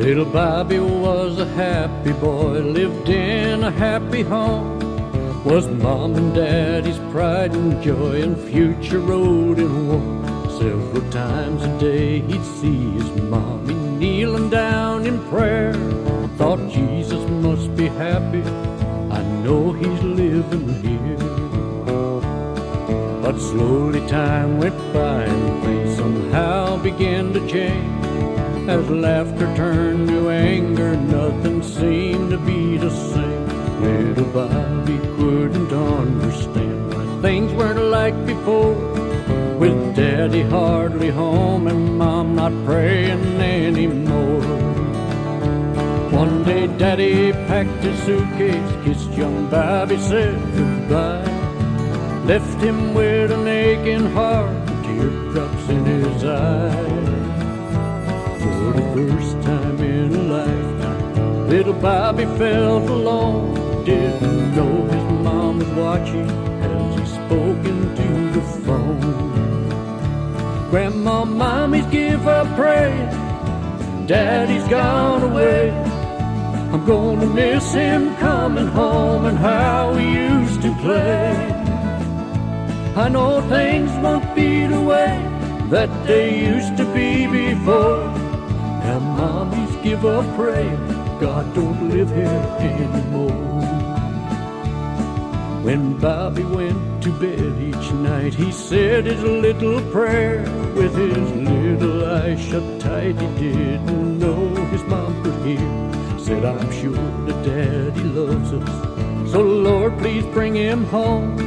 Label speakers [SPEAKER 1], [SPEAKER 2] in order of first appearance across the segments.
[SPEAKER 1] Little Bobby was a happy boy, lived in a happy home, was Mom and Daddy's pride and joy, and future rode in war. Several times a day he'd see his mommy kneeling down in prayer. Thought Jesus must be happy, I know he's living here. But slowly time went by and things somehow began to change. As laughter turned to anger, nothing seemed to be the same. Little Bobby couldn't understand why things weren't like before, with Daddy hardly home and Mom not praying anymore. One day Daddy packed his suitcase, kissed young Bobby, said goodbye, left him with an aching heart, teardrops in his eyes. For the first time in a lifetime, little Bobby felt alone. Didn't know his mom was watching as he spoke into the phone. Grandma, Mommy's give up praying, Daddy's gone away. I'm gonna miss him coming home and how we used to play. I know things won't be the way that they used to be before. Now Mommy's give up praying, God don't live here anymore. When Bobby went to bed each night, he said his little prayer. With his little eyes shut tight, he didn't know his mom could hear. Said, I'm sure that Daddy loves us, so Lord, please bring him home.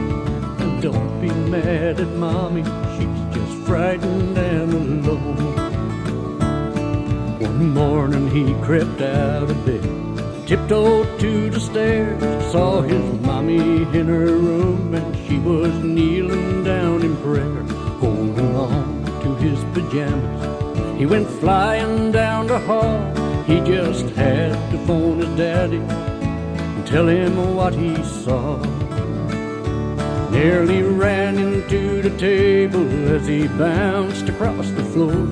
[SPEAKER 1] And don't be mad at Mommy, she's just frightened and alone. One morning he crept out of bed, tiptoed to the stairs, saw his mommy in her room, and she was kneeling down in prayer, holding on to his pajamas. He went flying down the hall, he just had to phone his daddy and tell him what he saw. Nearly ran into the table as he bounced across the floor,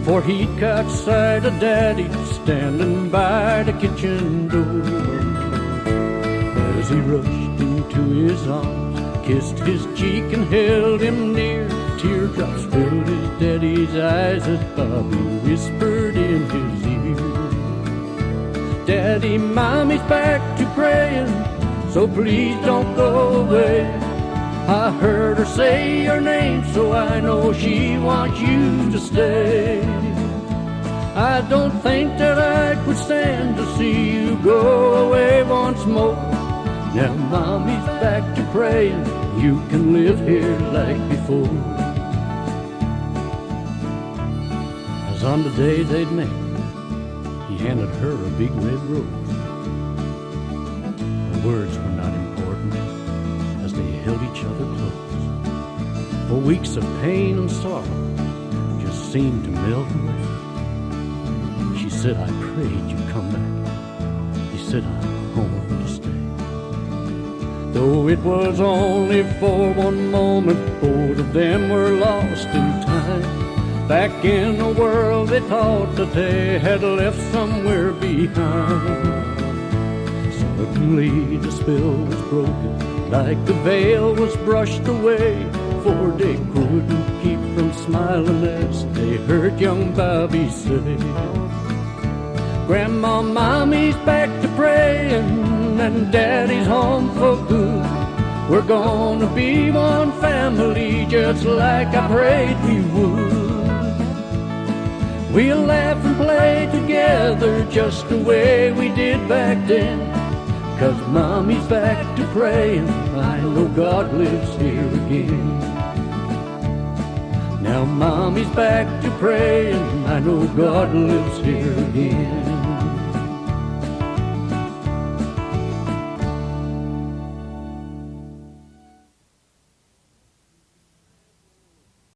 [SPEAKER 1] for he caught sight of Daddy standing by the kitchen door. As he rushed into his arms, kissed his cheek and held him near, teardrops filled his daddy's eyes as Bobby whispered in his ear, Daddy, Mommy's back to praying, so please don't go away. I heard her say your name, so I know she wants you to stay. I don't think that I could stand to see you go away once more. Now Mommy's back to praying, you can live here like before. As on the day they'd met, he handed her a big red rose. The words were not important as they held each other close. For weeks of pain and sorrow just seemed to melt away. She said, I prayed you'd come back. He said, I'm home to stay. Though it was only for one moment, both of them were lost in time, back in a world they thought that they had left somewhere behind. Suddenly the spell was broken, like the veil was brushed away, for they couldn't keep from smiling as they heard young Bobby say, Grandma, Mommy's back to praying, and Daddy's home for good. We're gonna be one family just like I prayed we would. We'll laugh and play together just the way we did back then, 'cause Mommy's back to praying, I know God lives here again. Now Mommy's back to praying, I know God lives here again.